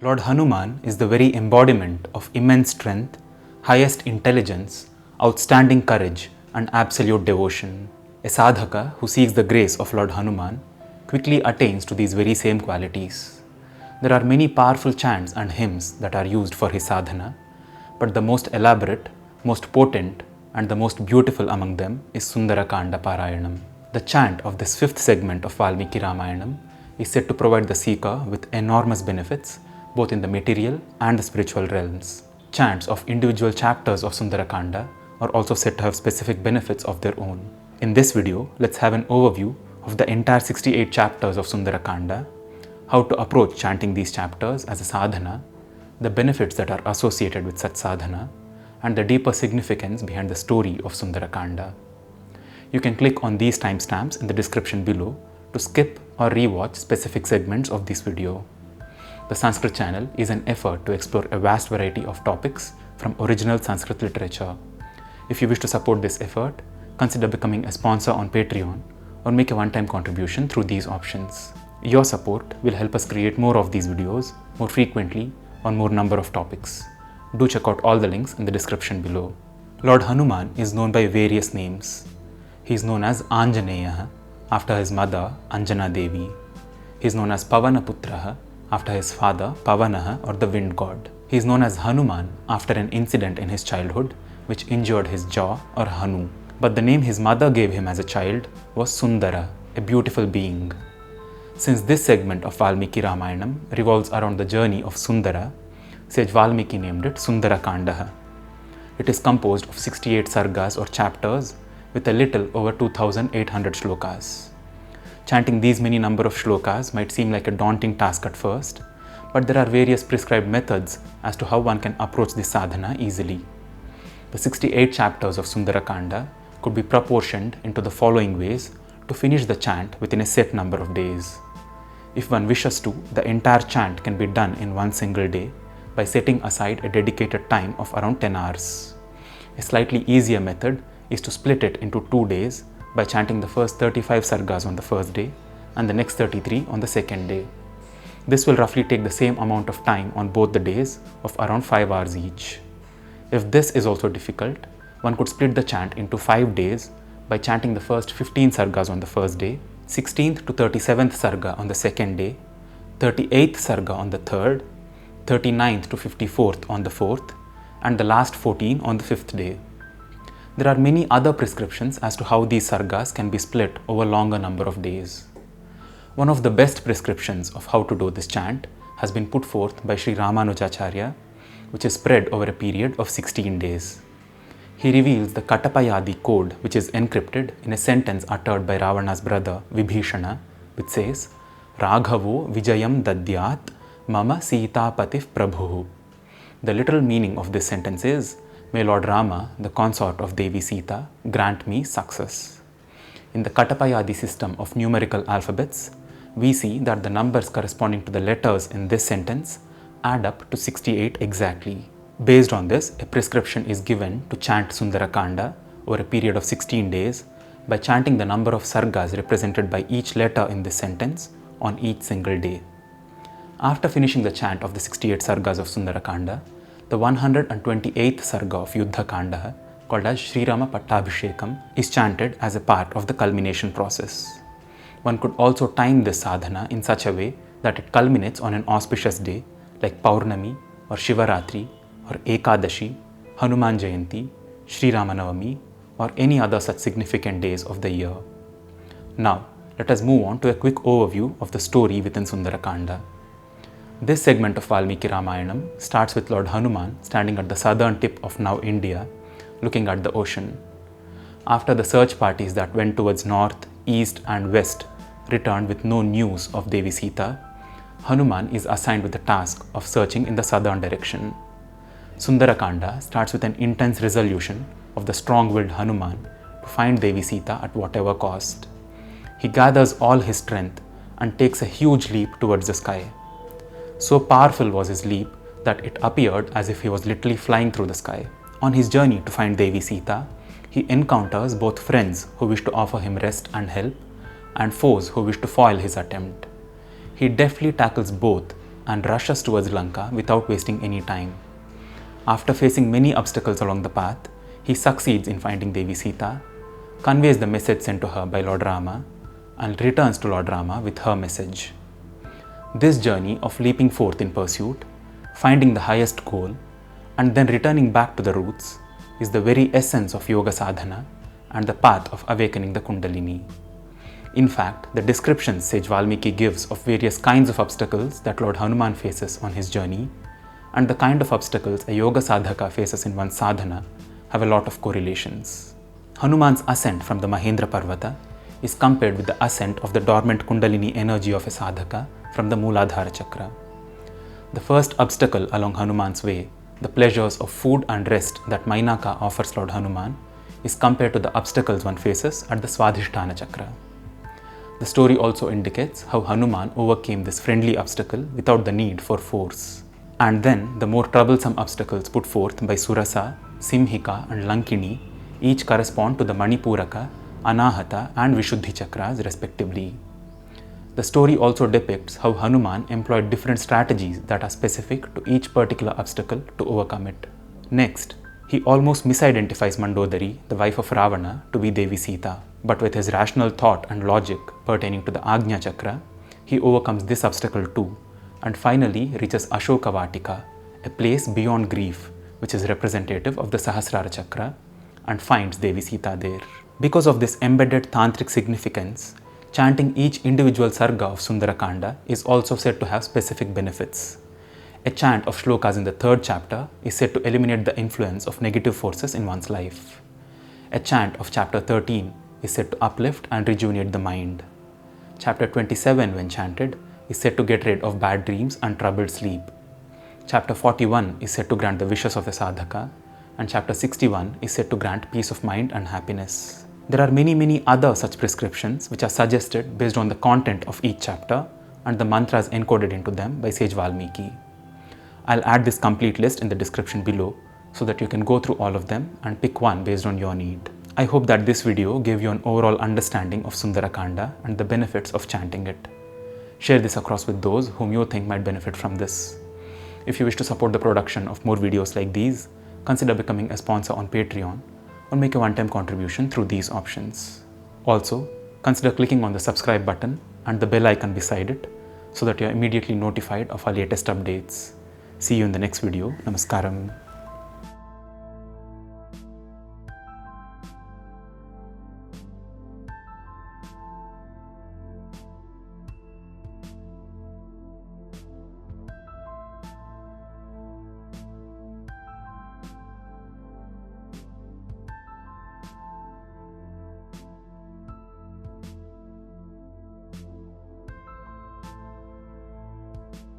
Lord Hanuman is the very embodiment of immense strength, highest intelligence, outstanding courage, and absolute devotion. A sadhaka who seeks the grace of Lord Hanuman quickly attains to these very same qualities. There are many powerful chants and hymns that are used for his sadhana, but the most elaborate, most potent, and the most beautiful among them is Sundara Kanda Parayanam. The chant of this fifth segment of Valmiki Ramayanam is said to provide the seeker with enormous benefits both in the material and the spiritual realms. Chants of individual chapters of Sundara Kanda are also said to have specific benefits of their own. In this video, let's have an overview of the entire 68 chapters of Sundara Kanda, how to approach chanting these chapters as a sadhana, the benefits that are associated with such sadhana, and the deeper significance behind the story of Sundara Kanda. You can click on these timestamps in the description below to skip or rewatch specific segments of this video. The Sanskrit channel is an effort to explore a vast variety of topics from original Sanskrit literature. If you wish to support this effort, consider becoming a sponsor on Patreon or make a one-time contribution through these options. Your support will help us create more of these videos more frequently on more number of topics. Do check out all the links in the description below. Lord Hanuman is known by various names. He is known as Anjaneya after his mother Anjana Devi. He is known as Pavanaputraha after his father Pavanaha or the wind god. He is known as Hanuman after an incident in his childhood which injured his jaw or Hanu. But the name his mother gave him as a child was Sundara, a beautiful being. Since this segment of Valmiki Ramayanam revolves around the journey of Sundara, sage Valmiki named it Sundara Kanda. It is composed of 68 sargas or chapters with a little over 2800 shlokas. Chanting these many number of shlokas might seem like a daunting task at first, but there are various prescribed methods as to how one can approach this sadhana easily. The 68 chapters of Sundara Kanda could be proportioned into the following ways to finish the chant within a set number of days. If one wishes to, the entire chant can be done in one single day by setting aside a dedicated time of around 10 hours. A slightly easier method is to split it into 2 days by chanting the first 35 sargas on the first day and the next 33 on the second day. This will roughly take the same amount of time on both the days of around 5 hours each. If this is also difficult, one could split the chant into 5 days by chanting the first 15 sargas on the first day, 16th to 37th sarga on the second day, 38th sarga on the third, 39th to 54th on the fourth, and the last 14 on the fifth day. There are many other prescriptions as to how these sargas can be split over longer number of days. One of the best prescriptions of how to do this chant has been put forth by Sri Ramanujacharya, which is spread over a period of 16 days. He reveals the Katapayadi code, which is encrypted in a sentence uttered by Ravana's brother Vibhishana, which says, Raghavo Vijayam Dadyat Mama Sitapatif Prabhu. The literal meaning of this sentence is, may Lord Rama, the consort of Devi Sita, grant me success. In the Katapayadi system of numerical alphabets, we see that the numbers corresponding to the letters in this sentence add up to 68 exactly. Based on this, a prescription is given to chant Sundara Kanda over a period of 16 days by chanting the number of sargas represented by each letter in this sentence on each single day. After finishing the chant of the 68 sargas of Sundara Kanda, the 128th sarga of Yuddha Kanda, called as Sri Rama Pattabhishekam, is chanted as a part of the culmination process. One could also time this sadhana in such a way that it culminates on an auspicious day like Paurnami or Shivaratri or Ekadashi, Hanuman Jayanti, Sri Ramanavami, or any other such significant days of the year. Now, let us move on to a quick overview of the story within Sundara Kanda. This segment of Valmiki Ramayanam starts with Lord Hanuman standing at the southern tip of now India, looking at the ocean. After the search parties that went towards north, east and west returned with no news of Devi Sita, Hanuman is assigned with the task of searching in the southern direction. Sundara Kanda starts with an intense resolution of the strong-willed Hanuman to find Devi Sita at whatever cost. He gathers all his strength and takes a huge leap towards the sky. So powerful was his leap that it appeared as if he was literally flying through the sky. On his journey to find Devi Sita, he encounters both friends who wish to offer him rest and help, and foes who wish to foil his attempt. He deftly tackles both and rushes towards Lanka without wasting any time. After facing many obstacles along the path, he succeeds in finding Devi Sita, conveys the message sent to her by Lord Rama, and returns to Lord Rama with her message. This journey of leaping forth in pursuit, finding the highest goal, and then returning back to the roots is the very essence of yoga sadhana and the path of awakening the Kundalini. In fact, the descriptions sage Valmiki gives of various kinds of obstacles that Lord Hanuman faces on his journey and the kind of obstacles a yoga sadhaka faces in one's sadhana have a lot of correlations. Hanuman's ascent from the Mahendra Parvata is compared with the ascent of the dormant Kundalini energy of a sadhaka from the Mooladhara Chakra. The first obstacle along Hanuman's way, the pleasures of food and rest that Mainaka offers Lord Hanuman, is compared to the obstacles one faces at the Swadhisthana Chakra. The story also indicates how Hanuman overcame this friendly obstacle without the need for force. And then the more troublesome obstacles put forth by Surasa, Simhika and Lankini each correspond to the Manipuraka, Anahata and Vishuddhi chakras respectively. The story also depicts how Hanuman employed different strategies that are specific to each particular obstacle to overcome it. Next, he almost misidentifies Mandodari, the wife of Ravana, to be Devi Sita, but with his rational thought and logic pertaining to the Ajna chakra, he overcomes this obstacle too, and finally reaches Ashoka Vatika, a place beyond grief, which is representative of the Sahasrara chakra, and finds Devi Sita there. Because of this embedded tantric significance, chanting each individual Sarga of Sundara Kanda is also said to have specific benefits. A chant of shlokas in the 3rd chapter is said to eliminate the influence of negative forces in one's life. A chant of chapter 13 is said to uplift and rejuvenate the mind. Chapter 27, when chanted, is said to get rid of bad dreams and troubled sleep. Chapter 41 is said to grant the wishes of the sadhaka, and chapter 61 is said to grant peace of mind and happiness. There are many other such prescriptions which are suggested based on the content of each chapter and the mantras encoded into them by sage Valmiki. I'll add this complete list in the description below so that you can go through all of them and pick one based on your need. I hope that this video gave you an overall understanding of Sundara Kanda and the benefits of chanting it. Share this across with those whom you think might benefit from this. If you wish to support the production of more videos like these, consider becoming a sponsor on Patreon or make a one-time contribution through these options. Also, consider clicking on the subscribe button and the bell icon beside it so that you are immediately notified of our latest updates. See you in the next video. Namaskaram.